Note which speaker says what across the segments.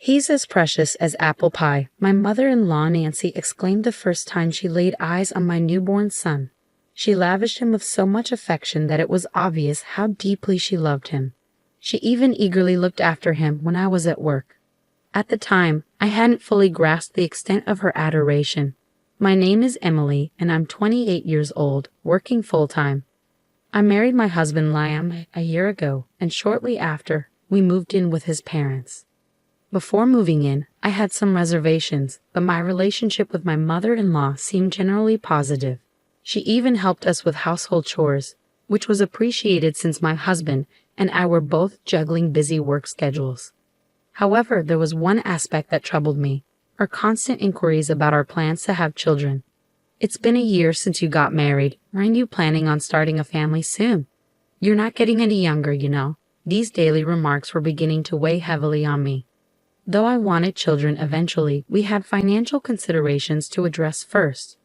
Speaker 1: "He's as precious as apple pie," my mother-in-law Nancy exclaimed the first time she laid eyes on my newborn son. She lavished him with so much affection that it was obvious how deeply she loved him. She even eagerly looked after him when I was at work. At the time, I hadn't fully grasped the extent of her adoration. My name is Emily, and I'm 28 years old, working full-time. I married my husband Liam a year ago, and shortly after, we moved in with his parents. Before moving in, I had some reservations, but my relationship with my mother-in-law seemed generally positive. She even helped us with household chores, which was appreciated since my husband and I were both juggling busy work schedules. However, there was one aspect that troubled me: her constant inquiries about our plans to have children. "It's been a year since you got married. Aren't you planning on starting a family soon? You're not getting any younger, you know." These daily remarks were beginning to weigh heavily on me. Though I wanted children eventually, we had financial considerations to address first.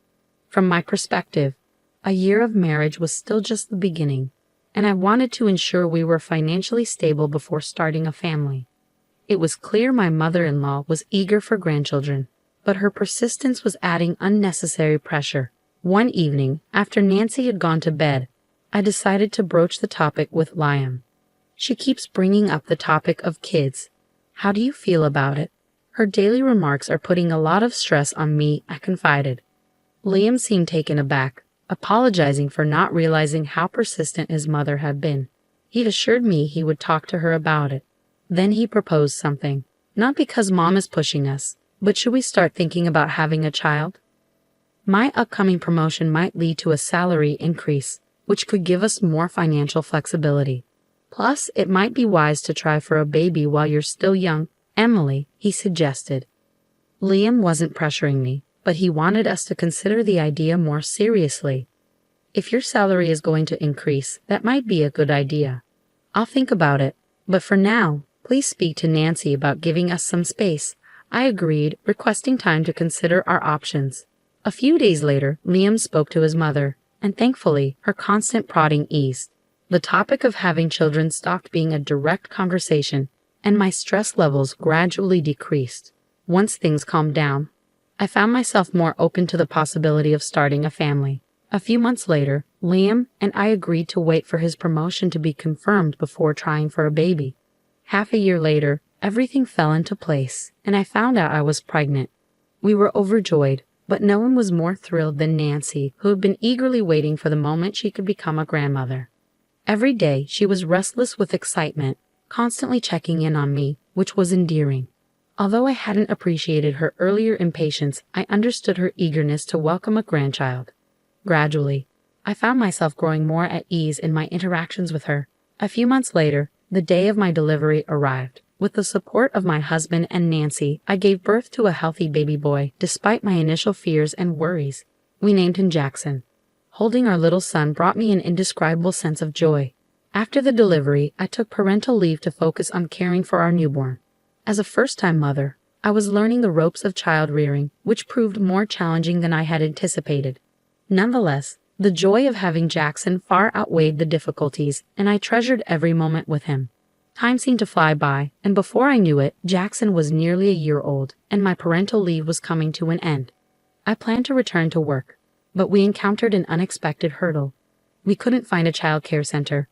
Speaker 1: From my perspective, a year of marriage was still just the beginning, and I wanted to ensure we were financially stable before starting a family. It was clear my mother-in-law was eager for grandchildren, but her persistence was adding unnecessary pressure. One evening, after Nancy had gone to bed, I decided to broach the topic with Liam. "She keeps bringing up the topic of kids. How do you feel about it? Her daily remarks are putting a lot of stress on me," I confided. Liam seemed taken aback, apologizing for not realizing how persistent his mother had been. He assured me he would talk to her about it. Then he proposed something. "Not because Mom is pushing us, but should we start thinking about having a child? My upcoming promotion might lead to a salary increase, which could give us more financial flexibility. Plus, it might be wise to try for a baby while you're still young, Emily," he suggested. Liam wasn't pressuring me, but he wanted us to consider the idea more seriously. "If your salary is going to increase, that might be a good idea. I'll think about it, but for now, please speak to Nancy about giving us some space." I agreed, requesting time to consider our options. A few days later, Liam spoke to his mother, and thankfully, her constant prodding eased. The topic of having children stopped being a direct conversation, and my stress levels gradually decreased. Once things calmed down, I found myself more open to the possibility of starting a family. A few months later, Liam and I agreed to wait for his promotion to be confirmed before trying for a baby. Half a year later, everything fell into place, and I found out I was pregnant. We were overjoyed, but no one was more thrilled than Nancy, who had been eagerly waiting for the moment she could become a grandmother. Every day, she was restless with excitement, constantly checking in on me, which was endearing. Although I hadn't appreciated her earlier impatience, I understood her eagerness to welcome a grandchild. Gradually, I found myself growing more at ease in my interactions with her. A few months later, the day of my delivery arrived. With the support of my husband and Nancy, I gave birth to a healthy baby boy, despite my initial fears and worries. We named him Jackson. Holding our little son brought me an indescribable sense of joy. After the delivery, I took parental leave to focus on caring for our newborn. As a first-time mother, I was learning the ropes of child rearing, which proved more challenging than I had anticipated. Nonetheless, the joy of having Jackson far outweighed the difficulties, and I treasured every moment with him. Time seemed to fly by, and before I knew it, Jackson was nearly a year old, and my parental leave was coming to an end. I planned to return to work, but we encountered an unexpected hurdle. We couldn't find a child care center.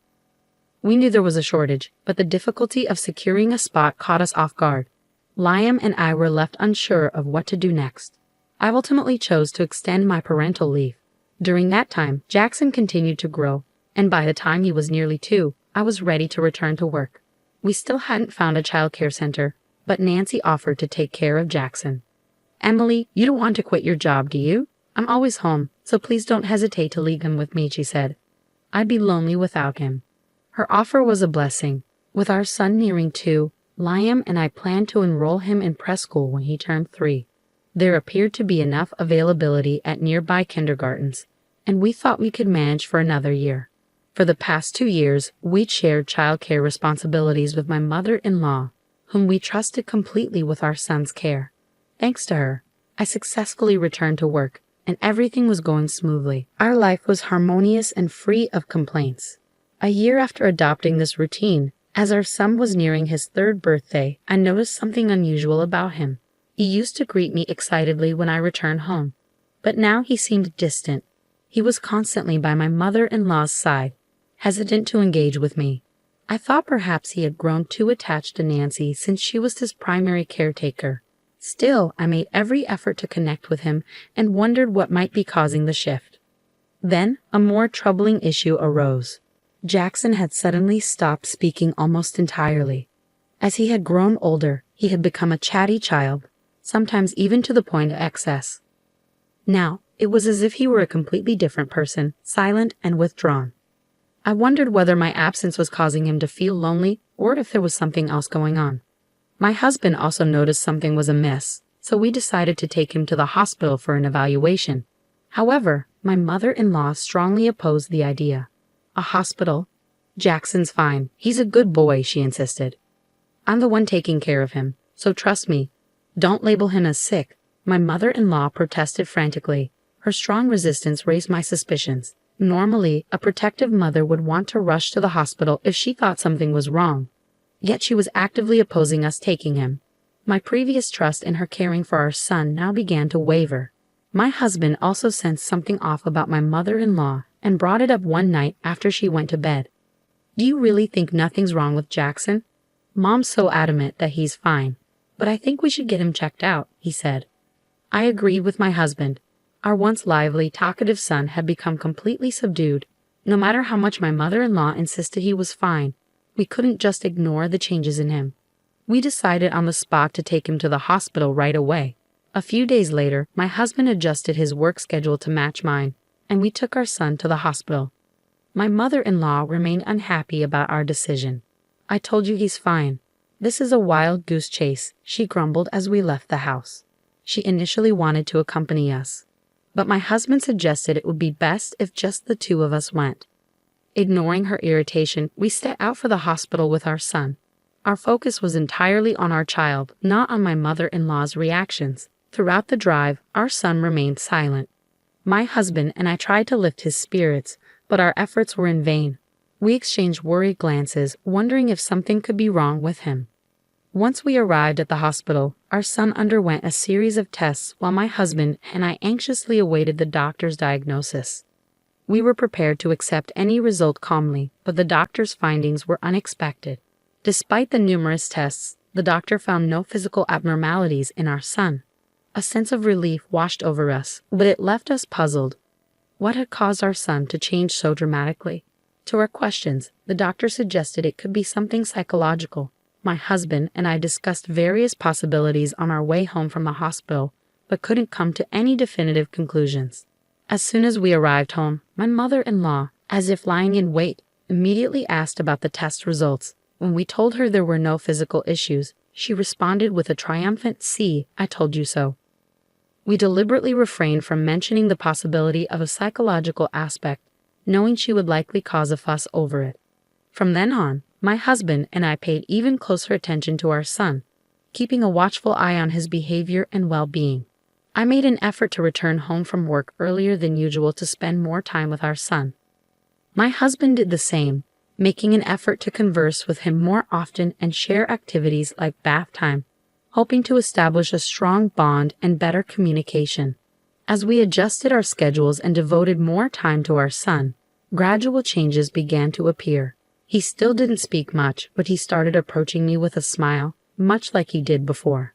Speaker 1: We knew there was a shortage, but the difficulty of securing a spot caught us off guard. Liam and I were left unsure of what to do next. I ultimately chose to extend my parental leave. During that time, Jackson continued to grow, and by the time he was nearly 2, I was ready to return to work. We still hadn't found a child care center, but Nancy offered to take care of Jackson. "Emily, you don't want to quit your job, do you? I'm always home, so please don't hesitate to leave him with me," she said. "I'd be lonely without him." Her offer was a blessing. With our son nearing 2, Liam and I planned to enroll him in preschool when he turned 3. There appeared to be enough availability at nearby kindergartens, and we thought we could manage for another year. For the past 2 years, we'd shared childcare responsibilities with my mother-in-law, whom we trusted completely with our son's care. Thanks to her, I successfully returned to work, and everything was going smoothly. Our life was harmonious and free of complaints. A year after adopting this routine, As our son was nearing his third birthday, I noticed something unusual about him. He used to greet me excitedly when I returned home, but now he seemed distant. He was constantly by my mother-in-law's side, hesitant to engage with me. I thought perhaps he had grown too attached to Nancy since she was his primary caretaker. Still, I made every effort to connect with him and wondered what might be causing the shift. Then, a more troubling issue arose. Jackson had suddenly stopped speaking almost entirely. As he had grown older, he had become a chatty child, sometimes even to the point of excess. Now, it was as if he were a completely different person, silent and withdrawn. I wondered whether my absence was causing him to feel lonely or if there was something else going on. My husband also noticed something was amiss, so we decided to take him to the hospital for an evaluation. However, my mother-in-law strongly opposed the idea. A hospital? Jackson's fine. He's a good boy, she insisted. I'm the one taking care of him, so trust me. Don't label him as sick. My mother-in-law protested frantically. Her strong resistance raised my suspicions. Normally, a protective mother would want to rush to the hospital if she thought something was wrong. Yet she was actively opposing us taking him. My previous trust in her caring for our son now began to waver. My husband also sensed something off about my mother-in-law and brought it up one night after she went to bed. Do you really think nothing's wrong with Jackson? Mom's so adamant that he's fine, but I think we should get him checked out, he said. I agreed with my husband. Our once lively, talkative son had become completely subdued. No matter how much my mother-in-law insisted he was fine, we couldn't just ignore the changes in him. We decided on the spot to take him to the hospital right away. A few days later, my husband adjusted his work schedule to match mine, and we took our son to the hospital. My mother-in-law remained unhappy about our decision. I told you he's fine. This is a wild goose chase, she grumbled as we left the house. She initially wanted to accompany us, but my husband suggested it would be best if just the two of us went. Ignoring her irritation, we set out for the hospital with our son. Our focus was entirely on our child, not on my mother-in-law's reactions. Throughout the drive, our son remained silent. My husband and I tried to lift his spirits, but our efforts were in vain. We exchanged worried glances, wondering if something could be wrong with him. Once we arrived at the hospital, our son underwent a series of tests while my husband and I anxiously awaited the doctor's diagnosis. We were prepared to accept any result calmly, but the doctor's findings were unexpected. Despite the numerous tests, the doctor found no physical abnormalities in our son. A sense of relief washed over us, but it left us puzzled. What had caused our son to change so dramatically? To our questions, the doctor suggested it could be something psychological. My husband and I discussed various possibilities on our way home from the hospital, but couldn't come to any definitive conclusions. As soon as we arrived home, my mother-in-law, as if lying in wait, immediately asked about the test results. When we told her there were no physical issues, she responded with a triumphant, "See, I told you so." We deliberately refrained from mentioning the possibility of a psychological aspect, knowing she would likely cause a fuss over it. From then on, my husband and I paid even closer attention to our son, keeping a watchful eye on his behavior and well-being. I made an effort to return home from work earlier than usual to spend more time with our son. My husband did the same, making an effort to converse with him more often and share activities like bath time, hoping to establish a strong bond and better communication. As we adjusted our schedules and devoted more time to our son, gradual changes began to appear. He still didn't speak much, but he started approaching me with a smile, much like he did before.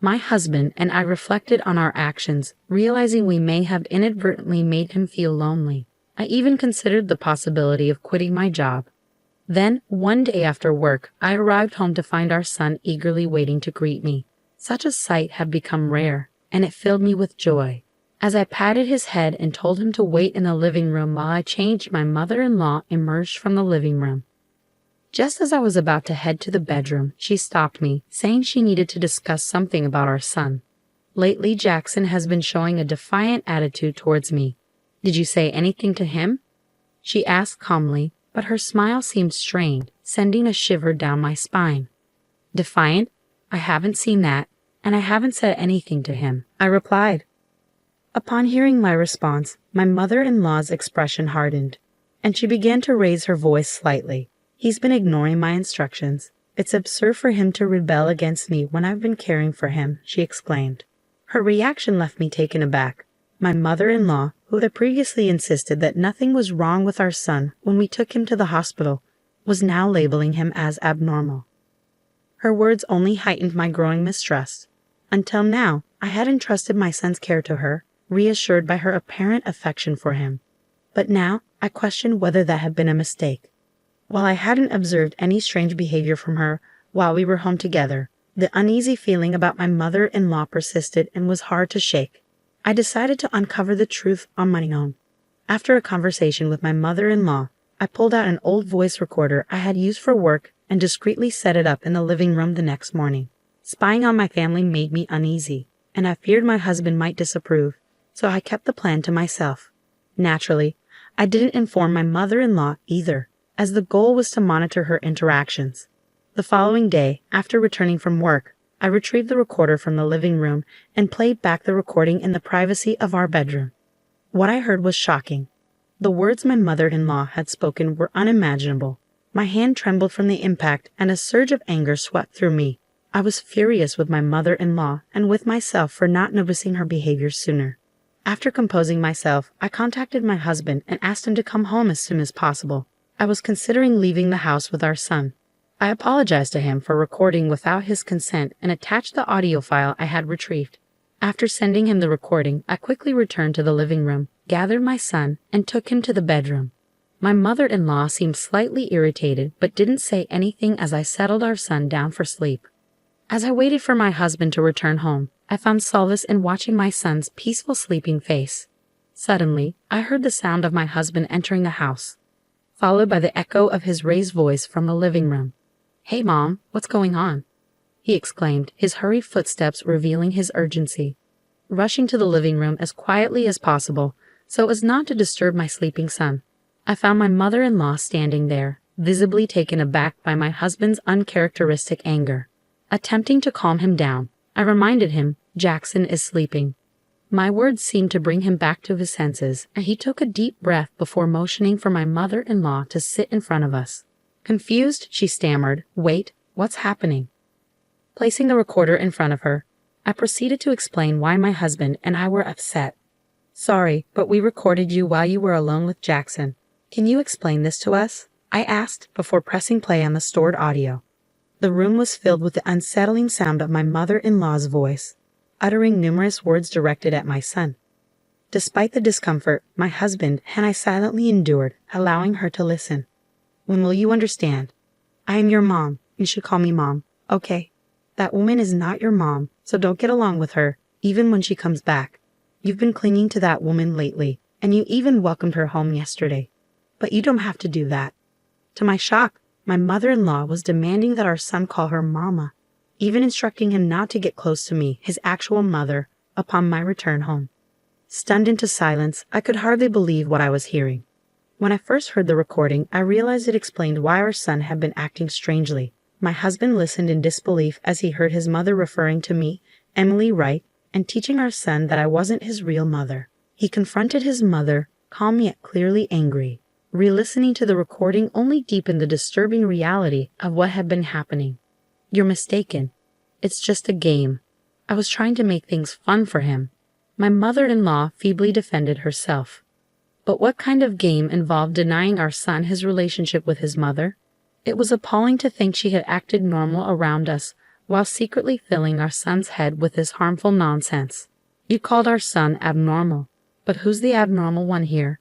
Speaker 1: My husband and I reflected on our actions, realizing we may have inadvertently made him feel lonely. I even considered the possibility of quitting my job. Then, one day after work, I arrived home to find our son eagerly waiting to greet me. Such a sight had become rare, and it filled me with joy. As I patted his head and told him to wait in the living room while I changed, my mother-in-law emerged from the living room. Just as I was about to head to the bedroom, she stopped me, saying she needed to discuss something about our son. Lately, Jackson has been showing a defiant attitude towards me. Did you say anything to him? She asked calmly, but her smile seemed strained, sending a shiver down my spine. Defiant? I haven't seen that, and I haven't said anything to him, I replied. Upon hearing my response, my mother-in-law's expression hardened, and she began to raise her voice slightly. He's been ignoring my instructions. It's absurd for him to rebel against me when I've been caring for him, she exclaimed. Her reaction left me taken aback. My mother-in-law, who had previously insisted that nothing was wrong with our son when we took him to the hospital, was now labeling him as abnormal. Her words only heightened my growing mistrust. Until now, I had entrusted my son's care to her, reassured by her apparent affection for him. But now, I questioned whether that had been a mistake. While I hadn't observed any strange behavior from her while we were home together, the uneasy feeling about my mother-in-law persisted and was hard to shake. I decided to uncover the truth on my own. After a conversation with my mother-in-law, I pulled out an old voice recorder I had used for work and discreetly set it up in the living room the next morning. Spying on my family made me uneasy, and I feared my husband might disapprove, so I kept the plan to myself. Naturally, I didn't inform my mother-in-law either, as the goal was to monitor her interactions. The following day, after returning from work, I retrieved the recorder from the living room and played back the recording in the privacy of our bedroom. What I heard was shocking. The words my mother-in-law had spoken were unimaginable. My hand trembled from the impact, and a surge of anger swept through me. I was furious with my mother-in-law and with myself for not noticing her behavior sooner. After composing myself, I contacted my husband and asked him to come home as soon as possible. I was considering leaving the house with our son. I apologized to him for recording without his consent and attached the audio file I had retrieved. After sending him the recording, I quickly returned to the living room, gathered my son, and took him to the bedroom. My mother-in-law seemed slightly irritated but didn't say anything as I settled our son down for sleep. As I waited for my husband to return home, I found solace in watching my son's peaceful sleeping face. Suddenly, I heard the sound of my husband entering the house, followed by the echo of his raised voice from the living room. "Hey, Mom, what's going on?" he exclaimed, his hurried footsteps revealing his urgency. Rushing to the living room as quietly as possible, so as not to disturb my sleeping son, I found my mother-in-law standing there, visibly taken aback by my husband's uncharacteristic anger. Attempting to calm him down, I reminded him, "Jackson is sleeping." My words seemed to bring him back to his senses, and he took a deep breath before motioning for my mother-in-law to sit in front of us. Confused, she stammered, "Wait, what's happening?" Placing the recorder in front of her, I proceeded to explain why my husband and I were upset. "Sorry, but we recorded you while you were alone with Jackson. Can you explain this to us?" I asked before pressing play on the stored audio. The room was filled with the unsettling sound of my mother-in-law's voice, uttering numerous words directed at my son. Despite the discomfort, my husband and I silently endured, allowing her to listen. "When will you understand? I am your mom. You should call me Mom, okay? That woman is not your mom, so don't get along with her, even when she comes back. You've been clinging to that woman lately, and you even welcomed her home yesterday. But you don't have to do that." To my shock, my mother-in-law was demanding that our son call her Mama, even instructing him not to get close to me, his actual mother, upon my return home. Stunned into silence, I could hardly believe what I was hearing. When I first heard the recording, I realized it explained why our son had been acting strangely. My husband listened in disbelief as he heard his mother referring to me, Emily Wright, and teaching our son that I wasn't his real mother. He confronted his mother, calm yet clearly angry. Re-listening to the recording only deepened the disturbing reality of what had been happening. "You're mistaken. It's just a game. I was trying to make things fun for him." My mother-in-law feebly defended herself. But what kind of game involved denying our son his relationship with his mother? It was appalling to think she had acted normal around us, while secretly filling our son's head with this harmful nonsense. "You called our son abnormal, but who's the abnormal one here?"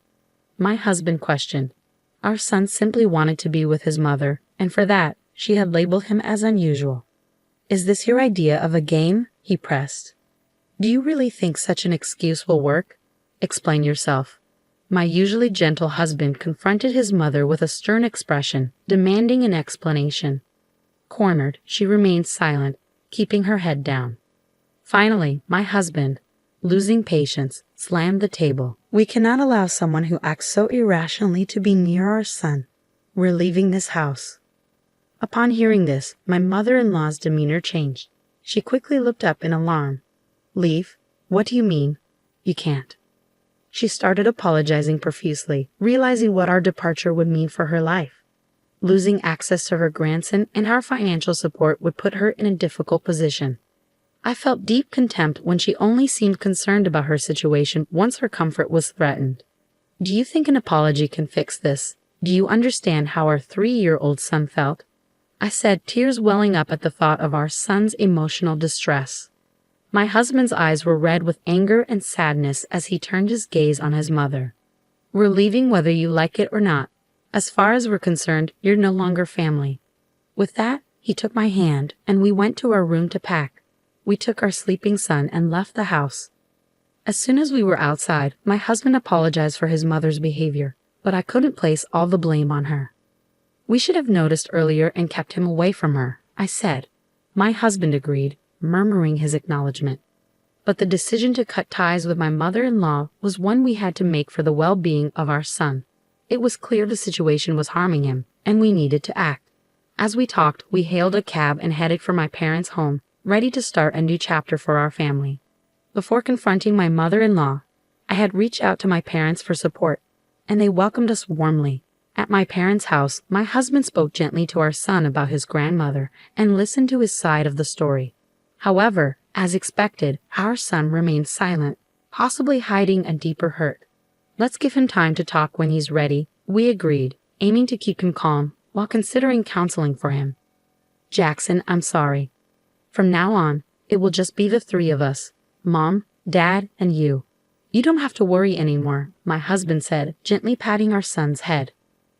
Speaker 1: my husband questioned. Our son simply wanted to be with his mother, and for that, she had labeled him as unusual. "Is this your idea of a game?" he pressed. "Do you really think such an excuse will work? Explain yourself." My usually gentle husband confronted his mother with a stern expression, demanding an explanation. Cornered, she remained silent, keeping her head down. Finally, my husband, losing patience, slammed the table. "We cannot allow someone who acts so irrationally to be near our son. We're leaving this house." Upon hearing this, my mother-in-law's demeanor changed. She quickly looked up in alarm. "Leave? What do you mean? You can't." She started apologizing profusely, realizing what our departure would mean for her life. Losing access to her grandson and our financial support would put her in a difficult position. I felt deep contempt when she only seemed concerned about her situation once her comfort was threatened. Do you think an apology can fix this? Do you understand how our 3-year-old son felt? I said, tears welling up at the thought of our son's emotional distress. My husband's eyes were red with anger and sadness as he turned his gaze on his mother. We're leaving whether you like it or not. As far as we're concerned, you're no longer family. With that, he took my hand and we went to our room to pack. We took our sleeping son and left the house. As soon as we were outside, my husband apologized for his mother's behavior, but I couldn't place all the blame on her. We should have noticed earlier and kept him away from her, I said. My husband agreed, murmuring his acknowledgement. But the decision to cut ties with my mother-in-law was one we had to make for the well-being of our son. It was clear the situation was harming him, and we needed to act. As we talked, we hailed a cab and headed for my parents' home, ready to start a new chapter for our family. Before confronting my mother-in-law, I had reached out to my parents for support, and they welcomed us warmly. At my parents' house, my husband spoke gently to our son about his grandmother and listened to his side of the story. However, as expected, our son remained silent, possibly hiding a deeper hurt. Let's give him time to talk when he's ready, we agreed, aiming to keep him calm while considering counseling for him. Jackson, I'm sorry. From now on, it will just be the 3 of us, Mom, Dad, and you. You don't have to worry anymore, my husband said, gently patting our son's head.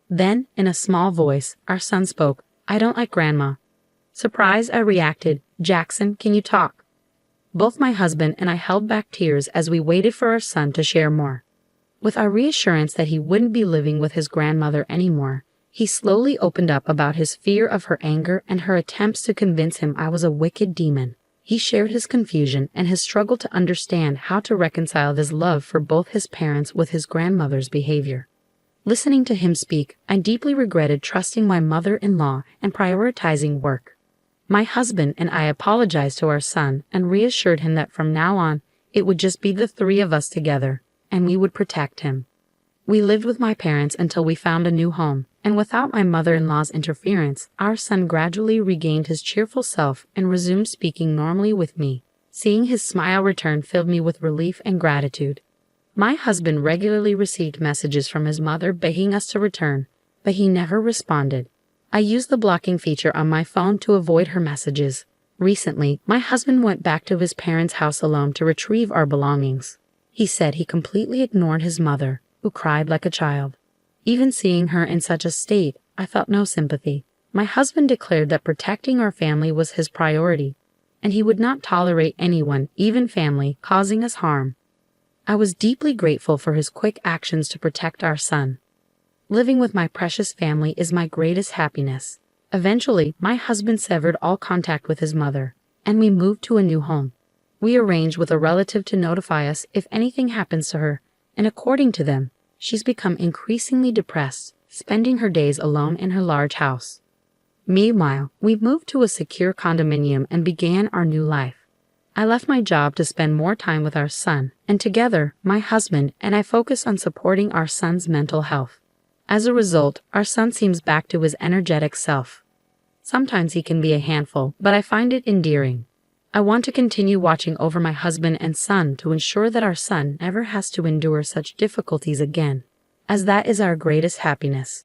Speaker 1: Then, in a small voice, our son spoke, I don't like Grandma. Surprised, I reacted, Jackson, can you talk? Both my husband and I held back tears as we waited for our son to share more. With our reassurance that he wouldn't be living with his grandmother anymore, he slowly opened up about his fear of her anger and her attempts to convince him I was a wicked demon. He shared his confusion and his struggle to understand how to reconcile this love for both his parents with his grandmother's behavior. Listening to him speak, I deeply regretted trusting my mother-in-law and prioritizing work. My husband and I apologized to our son and reassured him that from now on, it would just be the 3 of us together, and we would protect him. We lived with my parents until we found a new home, and without my mother-in-law's interference, our son gradually regained his cheerful self and resumed speaking normally with me. Seeing his smile return filled me with relief and gratitude. My husband regularly received messages from his mother begging us to return, but he never responded. I used the blocking feature on my phone to avoid her messages. Recently, my husband went back to his parents' house alone to retrieve our belongings. He said he completely ignored his mother, who cried like a child. Even seeing her in such a state, I felt no sympathy. My husband declared that protecting our family was his priority, and he would not tolerate anyone, even family, causing us harm. I was deeply grateful for his quick actions to protect our son. Living with my precious family is my greatest happiness. Eventually, my husband severed all contact with his mother, and we moved to a new home. We arranged with a relative to notify us if anything happens to her, and according to them, she's become increasingly depressed, spending her days alone in her large house. Meanwhile, we moved to a secure condominium and began our new life. I left my job to spend more time with our son, and together, my husband and I focused on supporting our son's mental health. As a result, our son seems back to his energetic self. Sometimes he can be a handful, but I find it endearing. I want to continue watching over my husband and son to ensure that our son never has to endure such difficulties again, as that is our greatest happiness.